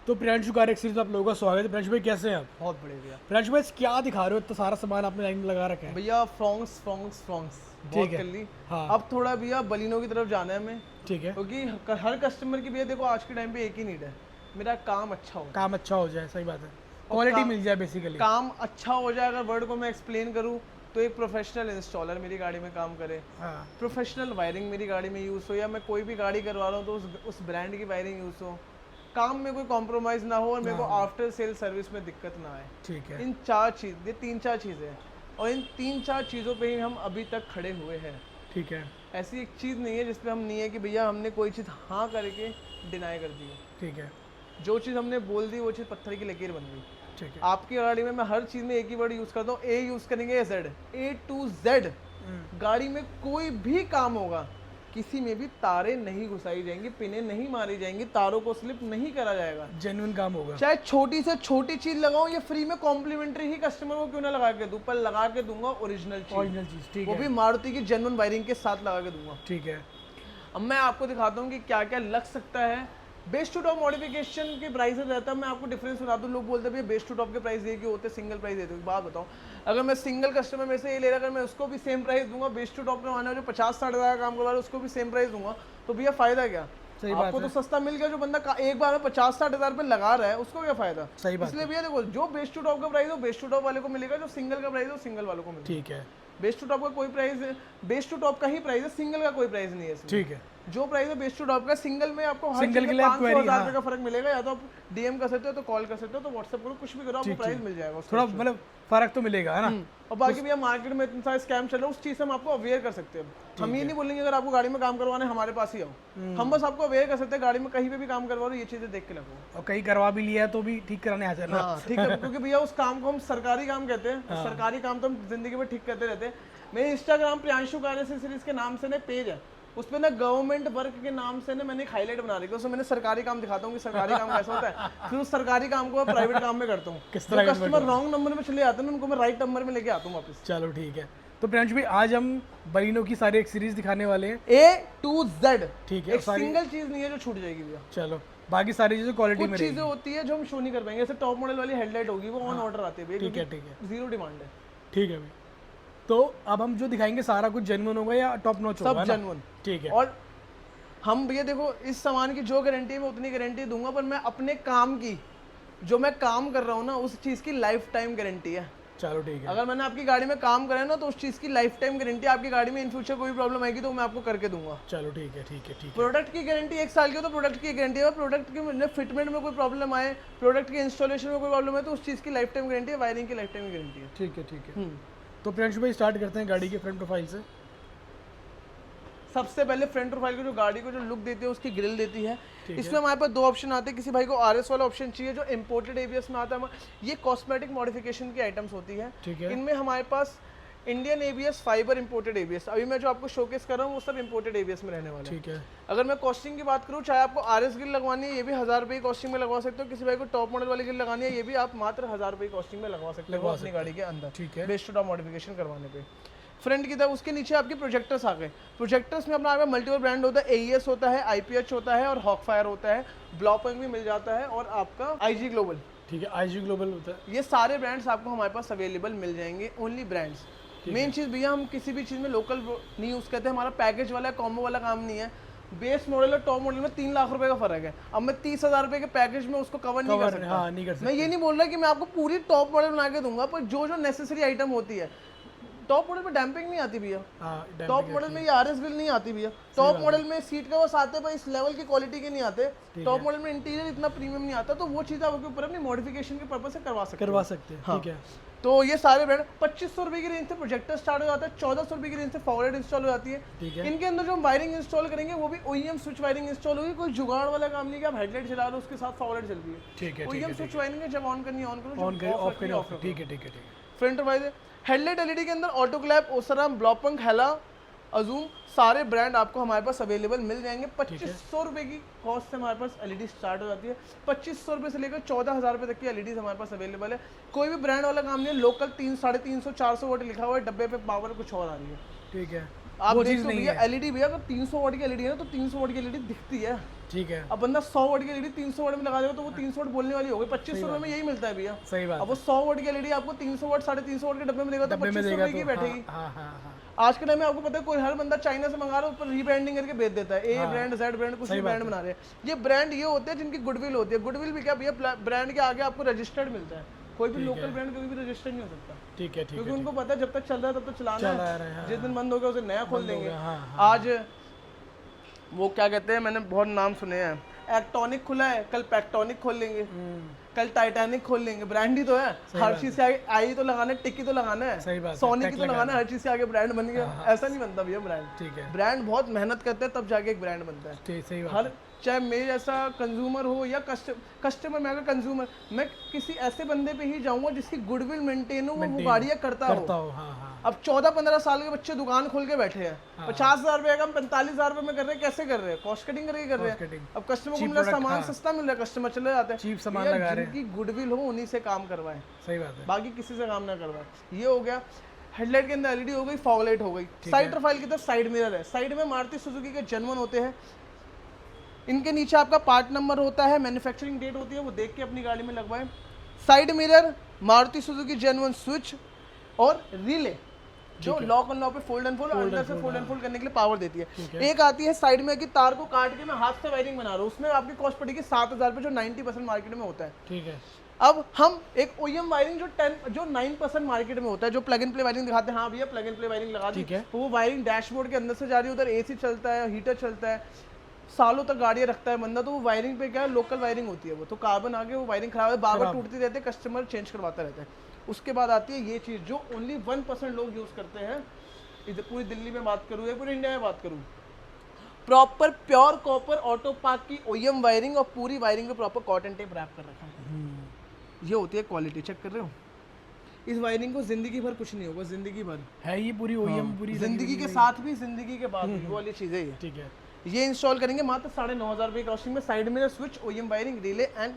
तो Priyanshu car exchange में आप लोगों का स्वागत है। प्रियांशु भाई कैसे हैं आप? बहुत बड़े भैया। प्रियांशु भाई क्या दिखा रहे हो? इतना सारा सामान आपने लाइन में लगा रखा है। भैया फ्रॉन्क्स फ्रॉन्क्स फ्रॉन्क्स बहुत है। कर ली। हाँ। अब थोड़ा भैया बलिनो की तरफ जाना है हमें, ठीक है, क्योंकि हर कस्टमर की भैया देखो आज के टाइम पे एक ही नीड है, मेरा काम अच्छा हो। काम अच्छा हो जाए, सही बात है, क्वालिटी मिल जाए बेसिकली। काम अच्छा हो जाए, अगर वर्ड को मैं एक्सप्लेन करूँ तो एक प्रोफेशनल इंस्टॉलर मेरी गाड़ी में काम करे, हाँ प्रोफेशनल वायरिंग मेरी गाड़ी में यूज़ हो, या मैं कोई भी गाड़ी करवा रहा हूँ तो उस ब्रांड की वायरिंग यूज़ हो, काम में कोई कॉम्प्रोमाइज़ ना हो और मेरे को आफ्टर सेल सर्विस में दिक्कत ना आए। ठीक है, इन चार चीज़, ये 3-4 चीज़ें हैं और इन 3-4 चीज़ों पे ही हम अभी तक खड़े हुए हैं। ठीक है, ऐसी एक चीज़ नहीं है जिसपे हम नहीं है कि भैया हमने कोई चीज़ हाँ करके डिनाई कर दी है। ठीक है, जो चीज़ हमने बोल दी वो चीज़ पत्थर की लकीर बन गई। ठीक है। आपकी गाड़ी में मैं हर चीज़ में एक ही वर्ड यूज़ करता हूँ, ए यूज़ करेंगे या जेड, A to Z। गाड़ी में कोई भी काम होगा, किसी में भी तारे नहीं घुसाई जाएंगी, पिने नहीं मारी जाएंगी, तारों को स्लिप नहीं करा जाएगा। जेन्युइन काम होगा। चाहे छोटी से छोटी चीज लगाऊं या फ्री में कॉम्प्लीमेंट्री ही कस्टमर को क्यों ना लगा के दूं, पर लगा के दूंगा ओरिजिनल चीज, ठीक वो है, भी मारुति की जेन्युइन वायरिंग के साथ लगा के दूंगा। ठीक है। अब मैं आपको दिखाता हूँ कि क्या क्या लग सकता है। बेस टू टॉप मॉडिफिकेशन के प्राइसेस रहता है, मैं आपको डिफरेंस बता दूं। लोग बोलते हैं भैया बेस टू टॉप के प्राइस ये क्यों होते हैं, सिंगल प्राइस देते हो। बात बताओ, अगर मैं सिंगल कस्टमर में से ये ले रहा, अगर मैं उसको भी सेम प्राइस दूंगा, बेस टू टॉप में आने वाले 50-60 हज़ार का काम करवा रहा है उसको भी सेम प्राइस दूंगा, तो भैया फायदा क्या? सही बात आपको है। तो सस्ता मिल गया, जो बंदा एक बार में 50-60 हज़ार पे लगा रहा है उसको क्या फायदा? सही बात इसलिए भैया देखो, जो बेस टू टॉप का प्राइस हो बेस टू टॉप वाले को मिलेगा, जो सिंगल का प्राइस हो सिंगल वालों को मिलेगा। ठीक है, बेस टू टॉप का कोई प्राइस, बेस टू टॉप का ही प्राइस है, सिंगल का कोई प्राइस नहीं है इसमें। ठीक है। जो प्राइस है बेस टू टॉप का, सिंगल में आपको हर सिंगल चीज़ के में लिए आप 500,000 रुपये का फर्क मिलेगा। या तो आप डीएम कर सकते हो, तो कॉल कर सकते हो, तो व्हाट्सएप करो, कुछ भी करो, आपको प्राइस मिल जाएगा उसका। थोड़ा मतलब फर्क तो मिलेगा, है ना? और बाकी भैया मार्केट में इतना सारा स्कैम चल रहा है, उस चीज़ से हम आपको अवेयर कर सकते हैं। हम ये नहीं बोलेंगे अगर आपको गाड़ी में काम करवाना है हमारे पास ही आओ, हम बस आपको अवेयर कर सकते हैं। गाड़ी में कहीं पे भी काम करवा लो, ये चीज़ें देख के लगो। और कहीं करवा भी लिया है तो भी ठीक कराने आ जाना। हाँ ठीक है, क्योंकि भैया उस काम को हम सरकारी काम कहते हैं। सरकारी काम तो हम जिंदगी में ठीक करते रहते हैं। मेरे इंस्टाग्राम प्रियांशु कार सीरीज के नाम से ना पेज है, उस पर ना गवर्नमेंट वर्क के नाम से ना मैंने एक हाईलाइट बना रखी है, उसमें मैंने सरकारी काम दिखाता हूँ कि सरकारी काम कैसा होता है। फिर उस सरकारी काम को मैं प्राइवेट काम में करता हूँ। किस तरह कस्टमर रॉन्ग नंबर में चले जाते हैं उनको मैं राइट नंबर में लेके आता हूँ वापस। चलो ठीक है। तो प्रियांशु भाई आज हम बलिनो की सारी एक सीरीज दिखाने वाले हैं, A to Z। ठीक है। एक सिंगल चीज नहीं है जो छूट जाएगी भैया। चलो बाकी सारी चीजें क्वालिटी में कुछ चीजें होती है जो हम शो नहीं कर पाएंगे, जैसे टॉप मॉडल वाली हेडलाइट होगी वो ऑन ऑर्डर आती है भैया, ठीक है, ठीक है, जीरो डिमांड है। ठीक है भाई। तो अब हम जो दिखाएंगे सारा कुछ जेन्युइन होगा या टॉप नॉच होगा? सब जेन्युइन। ठीक है। और हम भैया देखो, इस सामान की जो गारंटी है मैं उतनी गारंटी दूंगा, पर मैं अपने काम की, जो मैं काम कर रहा हूँ ना, उस चीज़ की लाइफ टाइम गारंटी है। चलो ठीक है। अगर मैंने आपकी गाड़ी में काम करा है ना, तो उस चीज़ की लाइफ टाइम गारंटी। आपकी गाड़ी में इन फ्यूचर कोई प्रॉब्लम आएगी तो मैं आपको करके दूंगा। चलो ठीक है, ठीक है, ठीक है। प्रोडक्ट की गारंटी 1 साल की हो तो प्रोडक्ट की गारंटी है। प्रोडक्ट की फिटमेंट में कोई प्रॉब्लम आए, प्रोडक्ट की इंस्टॉलेशन में कोई प्रॉब्लम है, तो उस चीज़ की लाइफ टाइम गारंटी है, वायरिंग की लाइफ टाइम गारंटी है। ठीक है, ठीक है। तो प्रियांशु भाई स्टार्ट करते हैं गाड़ी के फ्रंट प्रोफाइल से। सबसे पहले फ्रंट प्रोफाइल को, जो गाड़ी को जो लुक देती है उसकी ग्रिल देती है। इसमें हमारे पास 2 ऑप्शन आते हैं। किसी भाई को आरएस वाला ऑप्शन चाहिए जो इंपोर्टेड एबीएस में आता है, ये कॉस्मेटिक मॉडिफिकेशन की आइटम्स होती है। ठीक है। इनमें हमारे पास Indian ABS, fibre imported ABS, अभी मैं जो आपको शोकेस कर रहा हूँ वो सब इंपोर्टेड एबीएस में रहने वाला है। ठीक है। अगर मैं कॉस्टिंग की बात करूँ, चाहे आपको आरएस ग्रिल लगवानी है ये भी 1000 रुपये की कॉस्टिंग में लगवा सकते हो। किसी भाई को टॉप मॉडल वाली ग्रिल लगानी है ये भी आप मात्र 1000 रुपये की कॉस्टिंग में लगवा सकते हो अपनी गाड़ी के अंदर। ठीक है। बेस्ट टू टॉप मॉडिफिकेशन करवाने पे फ्रंट की तरफ, उसके नीचे आपके प्रोजेक्टर्स आ गए। प्रोजेक्टर्स में अपना मल्टीपल ब्रांड होता है, AES होता है, IPH होता है और हॉकफायर होता है। ब्लॉपंग भी मिल जाता है और आपका IG ग्लोबल। ठीक है, IG ग्लोबल होता है। ये सारे ब्रांड्स आपको हमारे पास अवेलेबल मिल जाएंगे, ओनली ब्रांड्स। मेन चीज़ भैया, हम किसी भी चीज़ में लोकल नहीं यूज़ करते। हमारा पैकेज वाला कॉम्बो वाला काम नहीं है। बेस मॉडल और टॉप मॉडल में 3 लाख रुपए का फर्क है। अब मैं 30,000 रुपए के पैकेज में उसको कवर नहीं कर सकता। हाँ, नहीं कर सकता। मैं ये नहीं बोल रहा कि मैं आपको पूरी टॉप मॉडल बना के दूंगा, पर जो जो नेसेसरी आइटम होती है, टॉप मॉडल में डैम्पिंग नहीं आती भैया। टॉप मॉडल में ये आरएस ग्रिल नहीं आती भैया। टॉप मॉडल में सीट कवर्स आते पर इस लेवल की क्वालिटी के नहीं आते। टॉप मॉडल में इंटीरियर इतना प्रीमियम नहीं आता, तो वो चीज़ आप उसके ऊपर अपनी मॉडिफिकेशन के पर्पज से करवा सकते हैं। ठीक है। तो ये सारे ब्रांड 2500 रुपए की रेंज से प्रोजेक्टर स्टार्ट हो जाता है, 1400 रुपए की रेंज से फॉरवर्ड इंस्टॉल हो जाती है। ठीक है। इनके अंदर जो हम वायरिंग इंस्टॉल करेंगे वो भी OEM स्विच वायरिंग इंस्टॉल होगी। कोई जुगाड़ वाला काम नहीं कि आप हेडलाइट चला रहे हो उसके साथ फॉरवर्ड चल रही है। ठीक है। OEM स्विच वायरिंग है, जब ऑन करनी है ऑन करो, ऑन करो, ऑफ करो, ऑफ करो। ठीक है, ठीक है, ठीक है। फ्रंट वाइज हेडलाइट LED के अंदर ऑटो क्लैप, ओसराम, ब्लॉपंग, हेला, अजूम, सारे ब्रांड आपको हमारे पास अवेलेबल मिल जाएंगे। 2500 रुपए की कॉस्ट से हमारे पास LED स्टार्ट हो जाती है। 2500 रुपए से लेकर 14,000 रुपए तक की LEDs हमारे पास अवेलेबल है। कोई भी ब्रांड वाला काम नहीं है। लोकल 300, 350, 400 वाट लिखा हुआ है, डब्बे पे पावर कुछ और आ रही है। ठीक है। आप देख लो भैया LED, भैया अगर 300 वाट की LED है ना तो 300 वाट की LED दिखती है। ठीक है, अब बंदा 100 वाट की एलईडी 300 वाट में लगा देगा तो वो 300 वाट बोलने वाली हो गई। 2500 रुपए में यही मिलता है भैया। सही बात अब वो 100 वाट की एलईडी आपको 300 वाट 350 वाट के डब्बे में देगा तो डब्बे में 2500 देगा रुपए की तो बैठेगी। हाँ हाँ हाँ आज के टाइम में आपको पता है कोई हर बंदा चाइना से मंगा रहा है ऊपर रीब्रांडिंग करके बेच देता है, ए ब्रांड जेड ब्रांड कुछ भी ब्रांड बना रहे हैं। ये ब्रांड ये होते हैं जिनकी गुडविल होती है। गुडविल भी क्या भैया ब्रांड के आगे आपको रजिस्टर्ड मिलता है, कोई भी लोकल ब्रांड कभी भी रजिस्टर्ड नहीं हो सकता, ठीक है, ठीक क्योंकि उनको पता है जब तक चल रहा है तब तक चलाना है, है, जिस दिन बंद हो गया उसे नया खोल देंगे। हाँ, आज वो क्या कहते हैं, मैंने बहुत नाम सुने हैं, एक्टॉनिक खुला है, कल पैक्टॉनिक खोल लेंगे, कल टाइटैनिक खोल लेंगे। ब्रांड ही तो है, हर चीज से आगे आई तो लगाना है, टिक्की तो लगाना है, सही बात, सोनी की तो लगाना है, हर चीज से आगे ब्रांड बन गया। ऐसा नहीं बनता भैया ब्रांड। ठीक है, ब्रांड बहुत मेहनत करते हैं तब जाके एक ब्रांड बनता है। ठीक, सही बात, हर चाहे मेरे जैसा कंज्यूमर हो या कस्टमर, मैं अगर कंज्यूमर, मैं किसी ऐसे बंदे पे ही जाऊंगा जिसकी गुडविल मेंटेन हो, वो गाड़ियां करता हो। हाँ, अब 14-15 साल के बच्चे दुकान खोल के बैठे हैं, 50,000 रुपए का हम 45,000 रुपए में कर रहे हैं, कैसे कर रहे हैं? कॉस्ट कटिंग करके कर रहे हैं। अब कस्टमर को मिला सामान सस्ता मिल रहा है, कस्टमर चले जाते हैं, चीप सामान लगा रहे हैं, जिनकी गुडविल हो उन्हीं से काम करवाएं, सही बात है, बाकी किसी से काम ना करवाएं। ये हो गया। हेडलाइट के अंदर एलईडी हो गई, फॉग लाइट हो गई। साइड प्रोफाइल की तरफ साइड मिरर है, साइड में मारुति सुजुकी के जेन्युइन होते हैं। इनके नीचे आपका पार्ट नंबर होता है, मैन्युफैक्चरिंग डेट होती है, वो देख के अपनी गाड़ी में लगवाएं। Side mirror, Maruti Suzuki genuine switch और रिले जो लॉक एंड लॉक पे फोल्ड एंड फोल्ड, अंदर से फोल्ड एंड फोल्ड करने के लिए पावर देती है। एक आती है साइड में कि तार को काट के मैं हाथ से वायरिंग बना रहा हूँ, उसमें आपकी कॉस्ट पड़ेगी 7,000 रुपये, जो 90% मार्केट में होता है। ठीक है। अब हम एक ओईएम वायरिंग जो 9% मार्केट में होता है, जो प्लग एंड प्ले वायरिंग दिखाते हैं, हाँ भैया प्लग एंड प्ले वायरिंग लगा दी, तो वो वायरिंग डैशबोर्ड के अंदर से जा रही है, उधर एसी चलता है, हीटर चलता है, सालों तक गाड़ियाँ रखता है बंदा, तो वो वायरिंग पे क्या है, लोकल वायरिंग होती है, वो तो कार्बन आगे वो वायरिंग खराब है, बार बार टूटती रहती है, कस्टमर चेंज करवाता रहता है। उसके बाद आती है ये चीज़ जो ओनली 1% लोग यूज़ करते हैं, इधर पूरी दिल्ली में बात करूँ या पूरी इंडिया में बात करूँ, proper pure copper auto park की ओईएम वायरिंग, और पूरी वायरिंग में प्रॉपर कॉटन टेप रैप कर रखा है। ये होती है क्वालिटी, चेक कर रहे हो। इस वायरिंग को जिंदगी भर कुछ नहीं होगा, जिंदगी भर है ये पूरी ओईएम, पूरी जिंदगी के साथ भी जिंदगी के बाद भी, वो वाली चीज़ें ये। ठीक है। ये इंस्टॉल करेंगे मात्र 9,500 रुपये कॉस्टिंग में। साइड में switch, OEM wiring, relay and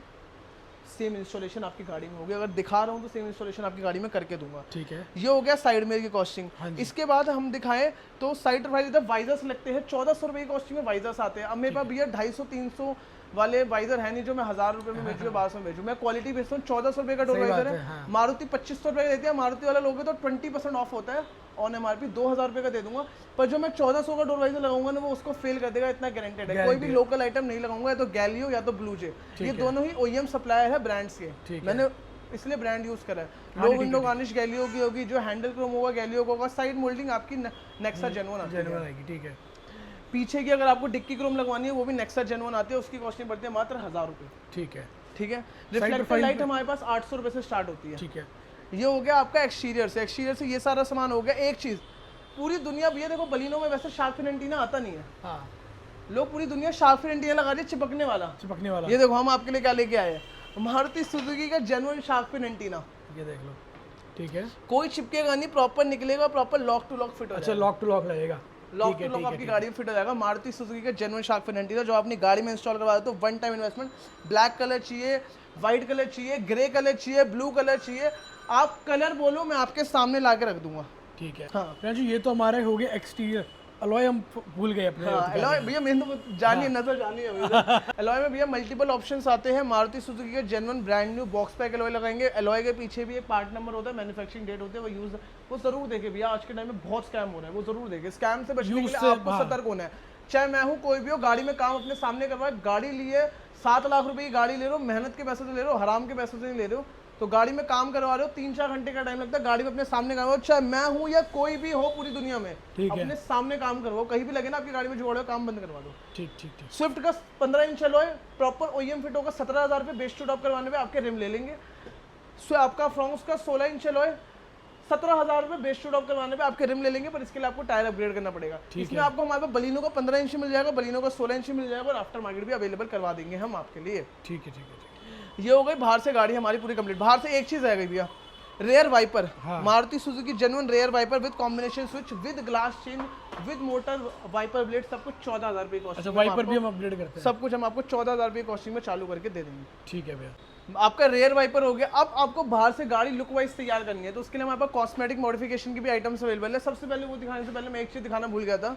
same installation आपकी गाड़ी में होगी। अगर दिखा रहा हूँ तो सेम इंस्टॉलेशन आपकी गाड़ी में करके दूंगा। ठीक है। ये हो गया साइड मिरर की कॉस्टिंग। इसके बाद हम दिखाएं तो साइड प्रोफाइल वाइजर्स लगते हैं, 1,400 रुपये की कॉस्टिंग में वाइजर्स आते हैं। अब मेरे पास भैया 250-300 वाले वाइजर है नहीं जो मैं 1,000 रुपये में बेचूँ, 1,200 में बेचूँ। मैं क्वालिटी बेचता हूँ। 1,400 रुपये का डोर वाइजर है। मारुति 2,500 रुपये का देती है। मारुति वाला लोगे तो 20% ऑफ होता है ऑन एमआरपी, 2,000 रुपये का दे दूंगा। पर जो मैं 1,400 का डोर वाइजर लगाऊंगा ना, वो उसको फेल कर देगा, इतना गारंटेड है। कोई भी लोकल आइटम नहीं लगाऊंगा, या तो गैलियो या तो ब्लूजे, ये दोनों ही ओईएम सप्लायर है ब्रांड्स के। मैंने इसलिए ब्रांड यूज करा है। लो विंडो गार्निश गैलियो की होगी, जो हैंडल क्रोम होगा गैलियो का होगा, साइड मोल्डिंग आपकी नेक्सा जेन्युइन आएगी। ठीक है। पीछे की अगर आपको डिक्की क्रोम लगवानी है वो भी नेक्सा जेन्युइन आती है, उसकी कॉस्टिंग पड़ती है मात्र 1,000 रुपये। ठीक है। ठीक है। रिफ्लेक्टर लाइट हमारे पास 800 रुपये से स्टार्ट होती है। ठीक है। ये हो गया आपका एक्सटीरियर से। एक्सटीरियर से ये सारा सामान हो गया। एक चीज़ पूरी दुनिया भैया देखो, बलिनो में वैसे शार्क फिन एंटीना आता नहीं है। हाँ। लोग पूरी दुनिया शार्क फिन एंटीना लगा रही है, चिपकने वाला। ये देखो हम आपके लिए क्या लेके आए हैं, मारुति सुजुकी का जेन्युइन शार्क फिन एंटीना। ये देख लो। ठीक है। कोई चिपकेगा नहीं, प्रॉपर निकलेगा, proper lock to lock fit हो जाएगा। अच्छा, लॉक टू लॉक लगेगा। लॉक टू लॉक आपकी गाड़ी में फिट हो जाएगा। मारुति सुजुकी का जेन्युइन शार्क फिन एंटीना जो अपनी गाड़ी में इंस्टॉल करवा दो, one time investment. Black colour चाहिए, व्हाइट कलर चाहिए, ग्रे कलर चाहिए, ब्लू कलर चाहिए, आप कलर बोलो मैं आपके सामने ला के रख दूंगा। ठीक है। हाँ जी, ये तो हमारा हो गया एक्सटीरियर। अलॉय हम भूल गए अपने। हाँ, अलॉय भैया मैंने तो जानिए, नजर जानी है। अलॉय में भैया मल्टीपल ऑप्शंस आते हैं। मारुति सुजुकी के genuine brand new box pack alloy लगाएंगे। अलॉय के पीछे भी एक पार्ट नंबर होता है, मैन्युफैक्चरिंग डेट होती है, वो यूज, वो जरूर देखे भैया। आज के टाइम में बहुत स्कैम हो रहा है, वो जरूर देखे। स्कैम से बचने के लिए आपको सतर्क होना है। चाहे मैं हूँ, कोई भी हो, गाड़ी में काम अपने सामने करवाए। गाड़ी लिए 7 लाख रुपए की गाड़ी ले रहे हो, मेहनत के पैसे से ले रहे हो, हराम के पैसे से नहीं ले रहे हो, तो गाड़ी में काम करवा रहे हो, 3-4 घंटे का टाइम लगता है। गाड़ी में अपने सामने करवाओ, चाहे मैं हूँ या कोई भी हो पूरी दुनिया में, अपने सामने काम करवाओ। कहीं भी लगे ना आपकी गाड़ी में जोड़ो, काम बंद करवा दो। ठीक ठीक ठीक। स्विफ्ट का 15 inch alloy proper OEM fit होगा, 17,000 रुपये बेस टू टॉप करवाने पे आपके रिम ले लेंगे। आपका फ्रॉन्क्स का 16 इंच अलॉय 17,000 रुपये बेस टू टॉप करवाने पे आपके रिम ले लेंगे, पर इसके लिए आपको टायर अपग्रेड करना पड़ेगा। इसमें आपको हमारे पास बलिनो का 15 इंच मिल जाएगा, बलिनो का 16 इंच मिल जाएगा, और आफ्टर मार्केट भी अवेलेबल करवा देंगे हम आपके लिए। ठीक है। ठीक है। ये हो गई बाहर से गाड़ी हमारी पूरी कंप्लीट। बाहर से एक चीज आ गई भैया, rear wiper. Maruti Suzuki genuine rear wiper with combination switch, with glass chain, with motor, wiper blade, सब कुछ 14,000 रुपये कॉस्ट। अच्छा, वाइपर भी हम अपग्रेड करते हैं। सब कुछ हम आपको 14,000 रुपये कॉस्टिंग में चालू करके दे देंगे। ठीक है भैया। आपका रेयर वाइपर हो गया। अब आपको बाहर से गाड़ी लुक वाइज तैयार करनी है, तो उसके लिए हमारे पास कॉस्मेटिक मॉडिफिकेशन की भी आइटम्स अवेलेबल है। सबसे पहले वो दिखाने से पहले मैं एक चीज दिखाना भूल गया था,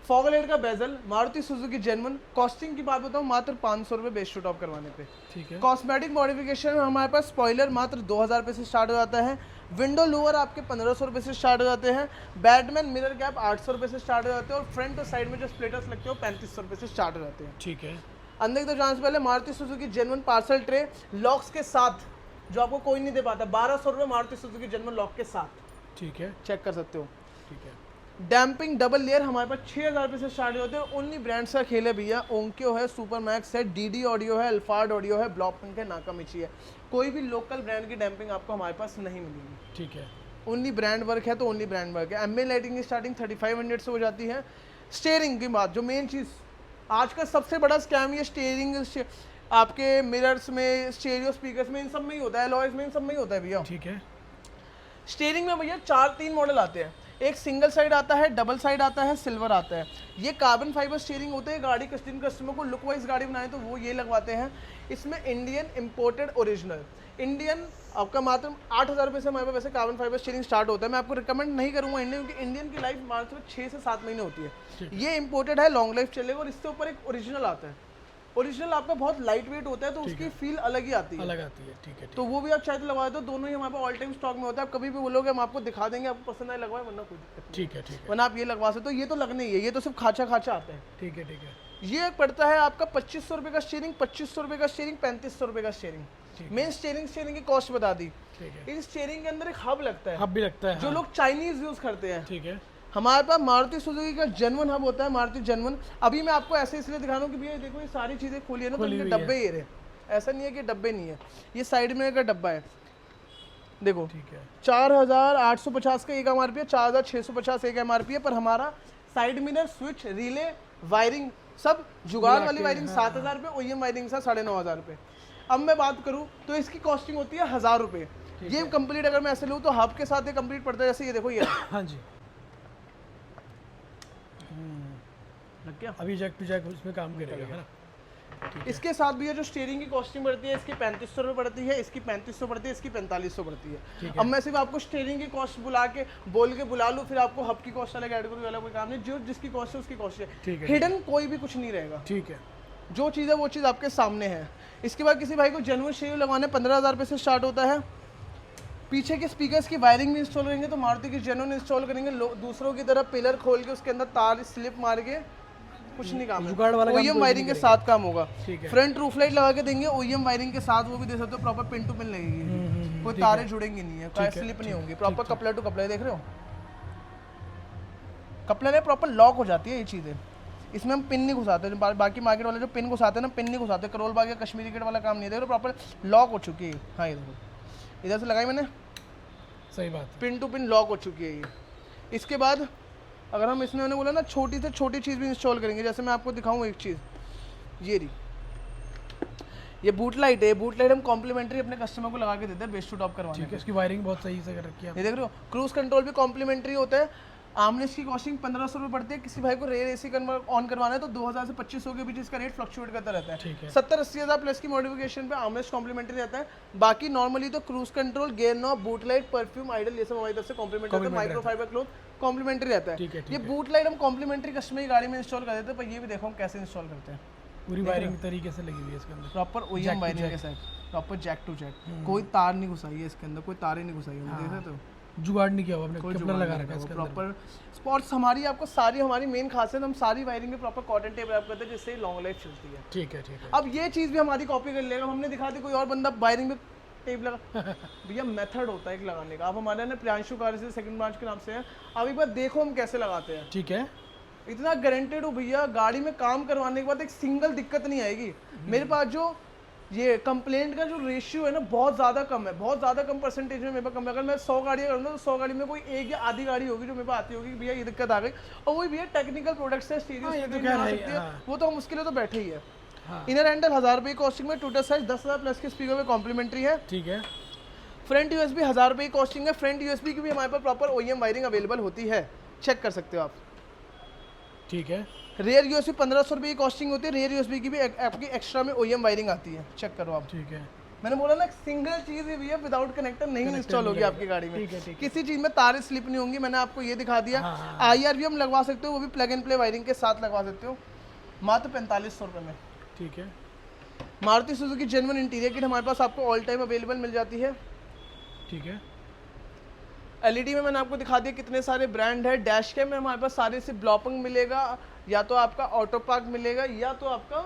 फॉग लाइट का bezel, Maruti Suzuki genuine. Costing की बात बताऊं मात्र 500 रुपये बेस टू टॉप करवाने पे। ठीक है। कॉस्मेटिक मॉडिफिकेशन हमारे पास स्पॉइलर मात्र 2000 रुपये से स्टार्ट हो जाता है। विंडो लूवर आपके 1500 रुपये से स्टार्ट हो जाते हैं। बैटमैन मिरर कैप 800 रुपये से स्टार्ट हो जाते हैं और फ्रंट और साइड में जो स्प्लिटर्स लगते हैं वो 3500 रुपये से स्टार्ट हो जाते हैं। ठीक है। अंदर की तरफ जाने से पहले Maruti Suzuki genuine parcel tray locks के साथ, जो आपको कोई नहीं दे पाता, 1200 रुपये मारुति सुजुकी जेन्युइन लॉक के साथ। ठीक है। चेक कर सकते हो। ठीक है। डैम्पिंग डबल लेयर हमारे पास 6000 रुपये से स्टार्ट होते हैं। ओनली ब्रांड्स का खेल है भैया। ओंक्यो है, सुपर मैक्स है, डीडी ऑडियो है, अल्फार्ड ऑडियो है, ब्लॉपंक है, नाकामिची है। कोई भी लोकल ब्रांड की डैम्पिंग आपको हमारे पास नहीं मिलेगी। ठीक है। ओनली ब्रांड वर्क है तो ओनली ब्रांड वर्क है। एम्बिएंट लाइटिंग की स्टार्टिंग 3500 से हो जाती है। स्टीयरिंग की बात, जो मेन चीज़ आज का सबसे बड़ा स्कैम, ये स्टीयरिंग आपके मिरर्स में, स्टीरियो स्पीकर्स में, इन सब में ही होता है, अलॉयज में, इन सब में ही होता है भैया। ठीक है। स्टीयरिंग में भैया 3 मॉडल आते हैं। एक सिंगल साइड आता है, डबल साइड आता है, सिल्वर आता है। ये कार्बन फाइबर स्टीयरिंग होते हैं। गाड़ी कस्टमर को लुक वाइज गाड़ी बनाए तो वो ये लगवाते हैं। इसमें इंडियन इंपोर्टेड ओरिजिनल इंडियन आपका मात्र 8000 रुपये से हमारे पास वैसे कार्बन फाइबर स्टीयरिंग स्टार्ट होता है। मैं आपको रिकमेंड नहीं करूँगा इंडियन, क्योंकि इंडियन की लाइफ मात्र 6 से 7 महीने होती है। ये इंपोर्टेड है, लॉन्ग लाइफ चलेगा। और इसके ऊपर एक ओरिजिनल आता है। ओरिजिनल आपका बहुत लाइट वेट होता है तो उसकी फील अलग ही आती है। अलग आती है। ठीक है। तो वो भी आप चाहे तो लगवा दो। दोनों ही हमारे पास ऑल टाइम स्टॉक में होता है। आप कभी भी बोलोगे हम आपको दिखा देंगे, आपको पसंद आए लगवाए, वरना कोई दिक्कत नहीं। ठीक है। ठीक है। वरना आप ये लगवा सकते हो। ये तो लगने ही है, ये तो सिर्फ खाचा खाचा आता है। ठीक है। ठीक है। ये पड़ता है आपका 2500 रुपये का स्टीयरिंग, 2500 रुपये का स्टीयरिंग, 3500 रुपये का स्टीयरिंग। मेन स्टीयरिंग की कॉस्ट बता दी। ठीक है। इस स्टीयरिंग के अंदर एक हब लगता है, हब भी लगता है। जो लोग चाइनीज यूज करते हैं। ठीक है। हमारे पास मारुति सुजुकी का जेन्युइन हब होता है, मारुति जेन्युइन। अभी मैं आपको ऐसे इसलिए दिखा रहा हूँ कि भैया देखो ये सारी चीजें खुली है ना, तो इनके डब्बे ये रहे। ऐसा नहीं है कि डब्बे नहीं है, ये साइड में का डब्बा है। देखो। ठीक है। 4850 का एक MRP है, 4650 एक MRP है। पर हमारा side mirror, switch, relay, wiring सब जुगाड़ वाली वायरिंग 7000 रुपये, OEM वायरिंग सा 9500 रुपये। अब मैं बात करूँ तो इसकी कॉस्टिंग होती है 1000 रुपये। ये कंप्लीट अगर मैं ऐसे लूँ तो हब के साथ ये कंप्लीट पड़ता है। जैसे ये देखो, ये हाँ जी। लग गया। अभी जैक टू जैक उसमें काम करेगा, है ना। इसके साथ भी ये जो स्टीयरिंग की कॉस्टिंग पड़ती है, इसकी 3500 रुपये पड़ती है, इसकी 3500 पड़ती है, इसकी 4500 पड़ती है। अब मैं सिर्फ आपको स्टीयरिंग की कॉस्ट बुला लूँ, फिर आपको हब की कॉस्ट अलग ऐड करूँ, वाला कोई काम नहीं। जो जिसकी कॉस्ट है उसकी कॉस्ट है। हिडन कोई भी कुछ नहीं रहेगा। ठीक है। जो चीज़ है वो चीज़ आपके सामने है। इसके बाद किसी भाई को जेन्युइन स्टीरियो लगवाने 15000 रुपये से स्टार्ट होता है। पीछे के स्पीकर्स की वायरिंग भी इंस्टॉल करेंगे तो मारुति की जेन्युइन इंस्टॉल करेंगे। दूसरों की तरह पिलर खोल के उसके अंदर तार स्लिप मार के कुछ नहीं काम है। OEM वायरिंग के साथ काम होगा। फ्रंट रूफ लाइट लगा के देंगे OEM वायरिंग के साथ, वो भी दे सकते हो। प्रॉपर पिन टू पिन लगेगी, कोई तारे जुड़ेंगे नहीं है, कोई स्लिप नहीं होंगी। प्रॉपर कपलर टू कपलर, देख रहे हो कपलर है, प्रॉपर लॉक हो जाती है ये चीज़ें। इसमें हम पिन नहीं घुसाते। बाकी मार्केट वाले जो पिन घुसाते हैं ना, पिन नहीं घुसाते। करोल बाग या कश्मीरी गेट वाला काम नहीं है। देखो प्रॉपर लॉक हो चुकी है। हाँ ये देखो, इधर से लगाई मैंने, सही बात। पिन टू पिन लॉक हो चुकी है ये। इसके बाद अगर हम इसमें उन्होंने बोला ना छोटी से छोटी चीज़ भी इंस्टॉल करेंगे। जैसे मैं आपको दिखाऊँ एक चीज़, ये रही, ये बूट लाइट है। बूट लाइट हम कॉम्प्लीमेंट्री अपने कस्टमर को लगा के देते हैं बेस टू टॉप करवाने। ठीक है। इसकी वायरिंग बहुत सही से कर रखी है। ये देख रहे हो, क्रूज कंट्रोल भी कॉम्प्लीमेंट्री होता है। आमनेस की कॉस्टिंग 1500 रुपये पड़ती है। किसी भाई को रेयर AC ऑन करवाना है तो 2000 से 2500 के बीच इसका रेट फ्लक्चुएट करता रहता है। 70-80 हज़ार प्लस की मॉडिफिकेशन पे आमनेस कॉम्प्लीमेंट्री रहता है। बाकी नॉर्मली तो cruise control, gear knob, boot light, perfume, idle, ये सब हमारी तरफ से कॉम्प्लीमेंट्री रहता है। माइक्रोफाइबर क्लॉथ कॉम्प्लीमेंट्री रहता है। ये बूट लाइट हम कॉम्प्लीमेंट्री कस्टमर की गाड़ी में इंस्टॉल कर देते हैं। पर ये भी देखो हम कैसे इंस्टॉल करते हैं। पूरी वायरिंग तरीके से लगी हुई है इसके अंदर, प्रॉपर OEM वायरिंग के साथ, प्रॉपर जैक टू जैक। कोई तार नहीं घुसाई है इसके अंदर, कोई तार ही नहीं घुसाई है। देख रहे हो, जुगाड़ नहीं किया हुआ हमने, कपलर लगा रखा है इसके अंदर। प्रॉपर स्पॉट्स हमारी आपको सारी, हमारी मेन खासियत, हम सारी वायरिंग में प्रॉपर कॉटन टेप रैप करते हैं जिससे लॉन्ग लाइफ चलती है। ठीक है। ठीक है। अब ये चीज़ भी हमारी कॉपी कर लेगा। हमने दिखा दी, कोई और बंदा वायरिंग में टेप लगा भैया मेथड होता है एक लगाने का। अब हमारे ना प्रियांशु कार से सेकंड ब्रांच के नाम से है। अब एक बार देखो हम कैसे लगाते हैं। ठीक है। इतना गारंटेड हो भैया, गाड़ी में काम करवाने के बाद एक सिंगल दिक्कत नहीं आएगी। मेरे पास जो ये कंप्लेंट का जो रेशियो है ना बहुत ज़्यादा कम है, बहुत ज़्यादा कम परसेंटेज में मेरे पास कम है। अगर मैं 100 गाड़ियाँ करूँगा तो 100 गाड़ी में कोई एक या आधी गाड़ी होगी जो मेरे पास आती होगी कि भैया ये दिक्कत आ गई। और वही भैया टेक्निकल प्रोडक्ट्स है, स्टीरियो वो तो हम उसके लिए तो बैठे ही है। इनर हैंडल 1000 रुपये कॉस्टिंग में, टूटर साइज 10,000 प्लस के स्पीकर में कॉम्प्लीमेंट्री है। ठीक है। फ्रंट USB 1000 रुपये की कॉस्टिंग है। फ्रंट USB की भी हमारे पास प्रॉपर OEM वायरिंग अवेलेबल होती है, चेक कर सकते हो आप। ठीक है। रेयर USB 1500 रुपये की कॉस्टिंग होती है। रेयर USB की भी आपकी एक्स्ट्रा में OEM वायरिंग आती है, चेक करो आप। ठीक है। मैंने बोला ना सिंगल चीज ही भैया विदाउट कनेक्टर नहीं इंस्टॉल होगी आपकी गाड़ी में। ठीक है, ठीक किसी चीज में तारें स्लिप नहीं होंगी, मैंने आपको ये दिखा दिया। IR भी हम लगवा सकते हो, वो भी प्लग एंड प्ले वायरिंग के साथ लगवा सकते हो, मात्र 4500 रुपये में। ठीक है। Maruti Suzuki genuine interior kit हमारे पास आपको ऑल टाइम अवेलेबल मिल जाती है। ठीक है। LED में मैंने आपको दिखा दिया कितने सारे ब्रांड है। डैश कैम में हमारे पास सारे से ब्लॉपिंग मिलेगा, या तो आपका ऑटो पार्क मिलेगा, या तो आपका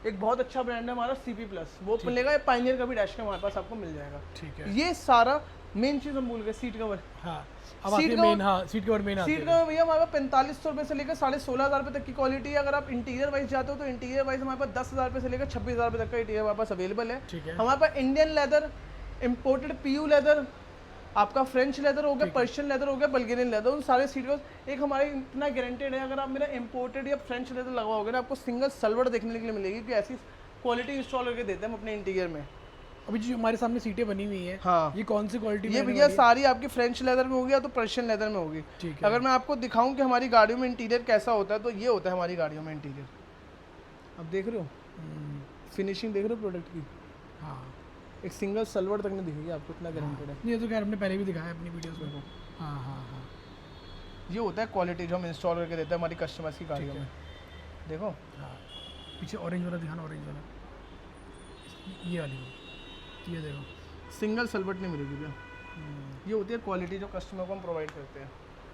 एक बहुत अच्छा ब्रांड है हमारा CP प्लस, वो मिलेगा। या पायनियर का भी डैश कैम हमारे पास आपको मिल जाएगा। ठीक है। ये सारा मेन चीज हम भूल गए, सीट कवर। हाँ, अब आती है मेन। हाँ, सीट कवर मेन आती है। सीट कवर भैया हमारे पास 4500 रुपये से लेकर 16,500 रुपये तक की क्वालिटी है। अगर आप इंटीरियर वाइज जाते हो तो इंटीरियर वाइज हमारे पास 10,000 रुपये से लेकर 26,000 रुपये तक का इंटीरियर हमारे पास अवेलेबल है। ठीक है। हमारे पास Indian leather, imported PU leather, आपका फ्रेंच लेदर हो गया, पर्शियन लेदर हो गया, बल्गेरियन लेदर, उन सारे सीट कवर एक हमारे इतना गारंटेड है। अगर आप मेरा इम्पोर्टेड या फ्रेंच लेदर लगवाओगे ना, आपको सिंगल सलवर देखने के लिए मिलेगी कि ऐसी क्वालिटी इंस्टॉल करके देते हैं हम अपने इंटीरियर में। अभी जो हमारे सामने सीटें बनी हुई हैं, हाँ, ये कौन सी क्वालिटी? ये भैया सारी आपकी फ्रेंच लेदर में होगी या तो पर्शियन लेदर में होगी। ठीक है। अगर मैं आपको दिखाऊं कि हमारी गाड़ियों में इंटीरियर कैसा होता है, तो ये होता है हमारी गाड़ियों में इंटीरियर। अब देख रहे हो फिनिशिंग, देख रहे हो प्रोडक्ट की। हाँ, एक सिंगल सलवर तक नहीं दिखेगी आपको, इतना गारंटेड है। ये तो खैर हमने पहले भी दिखाया अपनी वीडियोस में। हाँ हाँ हाँ, ये होता है क्वालिटी जो हम इंस्टॉल करके देते हैं हमारी कस्टमर्स की गाड़ियों में। देखो हाँ, पीछे ऑरेंज वाला दिखाना, ऑरेंज वाला, ये वाली, ये देखो सिंगल सलवट नहीं मिलेगी भैया। ये होती है क्वालिटी जो कस्टमर को हम प्रोवाइड करते हैं।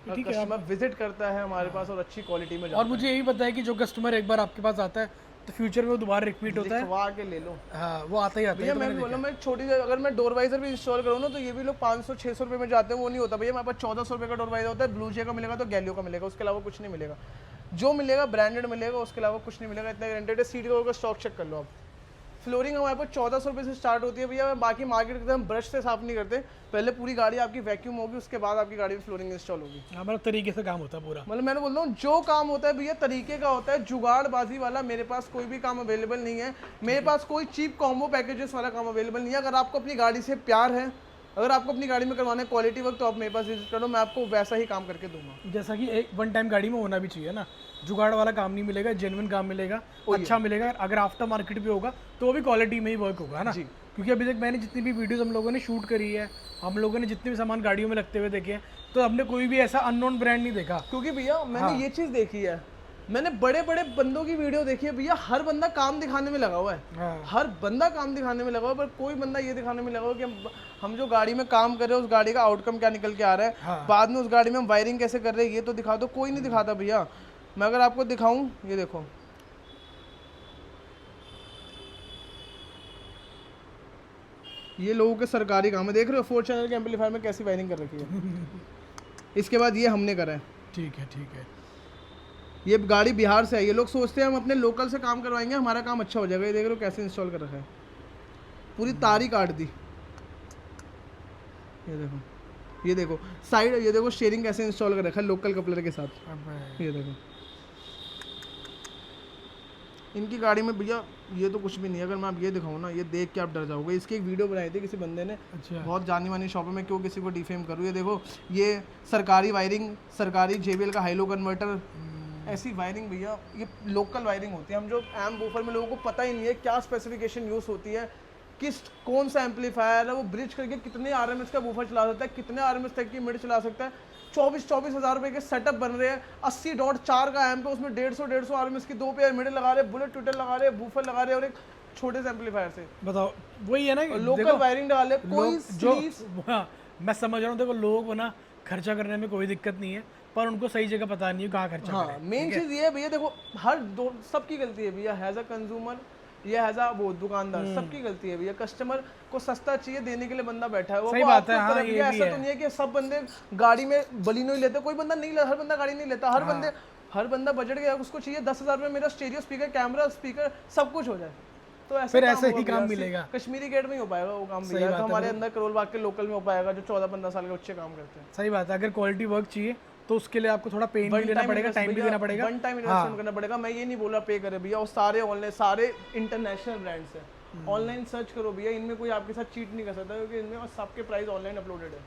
ठीक है। कस्टमर विजिट करता है हमारे पास और अच्छी क्वालिटी में जाता और मुझे यही पता है कि जो कस्टमर एक बार आपके पास आता है तो फ्यूचर में वो दोबारा रिपीट होता है। दिखवा के ले लो हाँ, वो आता ही आता भैया। है। मैं बोला मैं छोटी, अगर मैं डोर वाइजर भी इंस्टॉल करूँ ना, तो ये भी लोग 500-600 रुपये में जाते हैं। वो नहीं होता भैया, हमारे पास 1400 रुपये का डोर वाइजर होता है। ब्लूजे का मिलेगा तो गैलियो का मिलेगा, उसके अलावा कुछ नहीं मिलेगा। जो मिलेगा ब्रांडेड मिलेगा, उसके अलावा कुछ नहीं मिलेगा, इतना गारंटेड है। सीट कवर का स्टॉक चेक कर लो आप। फ्लोरिंग हमारे पास 1400 रुपये से स्टार्ट होती है भैया। बाकी मार्केट के हम ब्रश से साफ नहीं करते, पहले पूरी गाड़ी आपकी वैक्यूम होगी, उसके बाद आपकी गाड़ी में फ्लोरिंग इंस्टॉल होगी। हमारा तरीके से काम होता है पूरा। मतलब मैंने बोल रहा हूँ जो काम होता है भैया तरीके का होता है। जुगाड़बाजी वाला मेरे पास कोई भी काम अवेलेबल नहीं है। मेरे पास कोई चीप कॉम्बो पैकेजेस वाला काम अवेलेबल नहीं है। अगर आपको अपनी गाड़ी से प्यार है, अगर आपको अपनी गाड़ी में करवाना है क्वालिटी वर्क, तो आप मेरे पास विजिट करो, मैं आपको वैसा ही काम करके दूंगा। जैसा कि एक वन टाइम गाड़ी में होना भी चाहिए ना, जुगाड़ वाला काम नहीं मिलेगा, जेन्युइन काम मिलेगा, अच्छा मिलेगा। अगर आफ्टर मार्केट भी होगा तो वो भी क्वालिटी में ही वर्क होगा, है ना जी। क्योंकि अभी तक मैंने जितनी भी वीडियोस हम लोगों ने शूट करी है, हम लोगों ने जितने भी सामान गाड़ियों में लगते हुए देखे हैं, तो हमने कोई भी ऐसा अननोन ब्रांड नहीं देखा। क्योंकि भैया मैंने ये चीज़ देखी है, मैंने बड़े बड़े बंदों की वीडियो देखी है भैया, हर बंदा काम दिखाने में लगा हुआ है। हर बंदा काम दिखाने में लगा हुआ है, पर कोई बंदा ये दिखाने में लगा हुआ है कि हम जो गाड़ी में काम कर रहे हैं उस गाड़ी का आउटकम क्या निकल के आ रहा है। बाद में उस गाड़ी में हम वायरिंग कैसे कर रहे हैं ये तो दिखा दो। कोई नहीं दिखाता भैया। मैं अगर आपको दिखाऊं, ये देखो, ये लोगों के सरकारी काम है। देख रहे हो 4 चैनल के एम्पलीफायर में कैसी वायरिंग कर रखी है। इसके बाद ये हमने करा है। ठीक है, ठीक है। ये गाड़ी बिहार से है। ये लोग सोचते हैं हम अपने लोकल से काम करवाएंगे, हमारा काम अच्छा हो जाएगा। ये देख रहे हो कैसे इंस्टॉल कर रखा है, पूरी तार ही काट दी। ये देखो, ये देखो साइड, ये देखो शेयरिंग कैसे इंस्टॉल कर रखा है लोकल कपलर के साथ। ये देखो इनकी गाड़ी में भैया ये तो कुछ भी नहीं है। अगर मैं आप ये दिखाऊँ ना, ये देख के आप डर जाओगे। इसकी एक वीडियो बनाई थी किसी बंदे ने। अच्छा। बहुत जानी मानी शॉप है, मैं क्यों किसी को डिफेम करूँ। ये देखो, ये सरकारी वायरिंग, सरकारी JBL का हाईलो कन्वर्टर, ऐसी वायरिंग भैया, ये लोकल वायरिंग होती है। हम जो एम बूफर में लोगों को पता ही नहीं है क्या स्पेसिफिकेशन यूज़ होती है, किस कौन सा एम्पलीफायर है, वो ब्रिज करके कितने RMS का बूफर चला सकता है, कितने RMS तक की मिड चला सकता है। 24 हज़ार रुपये के सेटअप बन रहे हैं। 80.4 का एम्प है, उसमें 150 RMS की 2 पेयर मिड लगा रहे हैं, बुलेट ट्विटर लगा रहे हैं, बूफर लगा रहे हैं, और एक छोटे से एम्पलीफायर से। बताओ, वही है ना, लोकल वायरिंग डाले, कोई जो मैं समझ रहा हूँ। देखो, लोगों को ना खर्चा करने में कोई दिक्कत नहीं है, पर उनको सही जगह पता नहीं है कहाँ खर्चा हाँ, मेन चीज़ ये है भैया। देखो, सबकी गलती है भैया, हैज़ अ कंज्यूमर या हैज़ अ वो दुकानदार, सबकी गलती है भैया। कस्टमर को सस्ता चाहिए, देने के लिए बंदा बैठा है। वो सही बात है। हाँ, ये भी ऐसा तो नहीं है कि सब बंदे गाड़ी में बलिनो ही लेते, कोई बंदा नहीं लेता, हर बंदा गाड़ी नहीं लेता। हर बंदा बजट गया, उसको चाहिए 10,000 में मेरा स्टीरियो स्पीकर, कैमरा, स्पीकर सब कुछ हो जाए। तो ऐसे ही काम मिलेगा। कश्मीरी गेट में ही हो पाएगा वो काम भैया, तो हमारे अंदर करोल बाग के लोकल में हो पाएगा, जो 14-15 साल के बच्चे काम करते हैं। सही बात है। अगर क्वालिटी वर्क चाहिए तो उसके लिए आपको थोड़ा पेन भी लेना पड़ेगा, टाइम भी देना पड़ेगा, वन टाइम इन्वेस्टमेंट करना पड़ेगा। मैं ये नहीं बोल रहा पे करे भैया, और सारे ऑनलाइन, सारे इंटरनेशनल ब्रांड्स हैं। ऑनलाइन सर्च करो भैया, इनमें कोई आपके साथ चीट नहीं कर सकता, क्योंकि इनमें सबके प्राइस ऑनलाइन अपलोडेड है।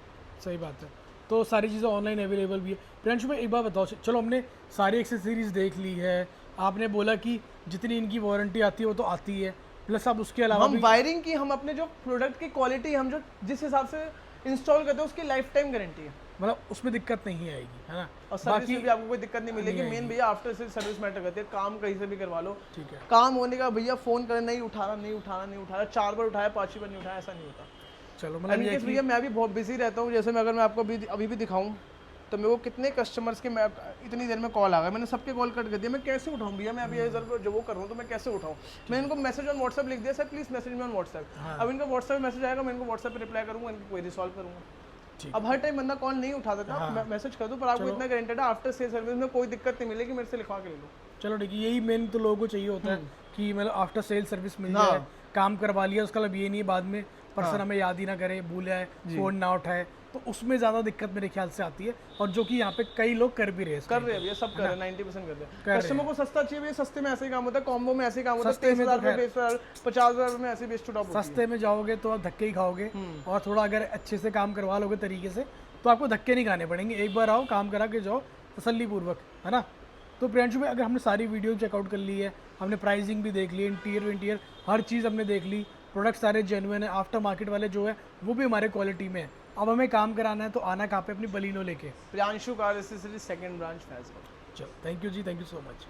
सही बात है। तो सारी चीज़ें ऑनलाइन अवेलेबल भी है। फ्रेंड्स, में एक बार बताओ, चलो हमने सारी एक्सेसरीज देख ली है, आपने बोला कि जितनी इनकी वारंटी आती है वो तो आती है, प्लस आप उसके अलावा हम वायरिंग की, हम अपने जो प्रोडक्ट की क्वालिटी, हम जो जिस हिसाब से इंस्टॉल करते हैं उसकी लाइफ टाइम गारंटी है मतलब उसमें दिक्कत नहीं आएगी, है ना। और सर्विस में भी आपको कोई दिक्कत नहीं मिलेगी। मेन भैया आफ्टर सेल सर्विस मैटर करती है। काम कहीं से भी करवा लो, ठीक है। काम होने का भैया फोन करें, नहीं उठा रहा, 4 बार उठाया 5वीं बार नहीं उठाया, ऐसा नहीं होता। चलो मतलब ये भैया मैं भी बहुत बिजी रहता हूँ। जैसे मैं अगर मैं आपको अभी भी दिखाऊं तो मेरे को कितने कस्टमर्स के, मैं इतनी देर में कॉल आ गया, मैंने सबके कॉल कट कर दिया। मैं कैसे उठाऊं भैया, मैं अभी जो वो कर रहा हूँ तो मैं कैसे उठाऊं। मैंने इनको मैसेज ऑन व्हाट्सएप लिख दिया, sir please message me on WhatsApp. अब इनका व्हाट्सएप मैसेज आएगा, मैं इनको व्हाट्सएप पे रिप्लाई करूंगा, इनकी क्वेरी सॉल्व करूंगा। अब हर टाइम बंदा कॉल नहीं उठा देता, मैसेज कर दूं, पर आपको इतना गारंटेड है आफ्टर सेल सर्विस में कोई दिक्कत नहीं मिलेगी, मेरे से लिखवा के ले लो। चलो ठीक है, यही मेन तो लोगों को चाहिए होता है कि मतलब आफ्टर सेल सर्विस मिल जाए, काम करवा लिया, उसका मतलब ये नहीं है बाद में पर्सन हमें याद ही ना करे, भूल जाए, फोन ना उठाए, तो उसमें ज़्यादा दिक्कत मेरे ख्याल से आती है। और जो कि यहाँ पे कई लोग कर भी रहे हैं, भैया सब कर रहे हैं, 90% कर रहे हैं। कस्टमर को सस्ता चाहिए भैया, सस्ते में ऐसे ही काम होता है, कॉम्बो में ऐसे ही काम होता है। 30,000 50,000 में ऐसे बेस्ट टू टॉप। सस्ते में जाओगे तो आप धक्के ही खाओगे, और थोड़ा अगर अच्छे से काम करवा लोगे तरीके से तो आपको धक्के नहीं खाने पड़ेंगे। एक बार आओ, काम करा के जाओ तसल्ली पूर्वक, है ना। तो प्रियांशु भाई, अगर हमने सारी वीडियो चेकआउट कर ली है, हमने प्राइसिंग भी देख ली, इंटीरियर हर चीज़ हमने देख ली, प्रोडक्ट सारे जेन्युइन है, आफ्टर मार्केट वाले जो है वो भी हमारे क्वालिटी में है। अब हमें काम कराना है तो आना कहाँ पे, अपनी बलिनो लेके। Priyanshu car accessories 2nd branch Faisal. चलो, thank you ji, thank you so much.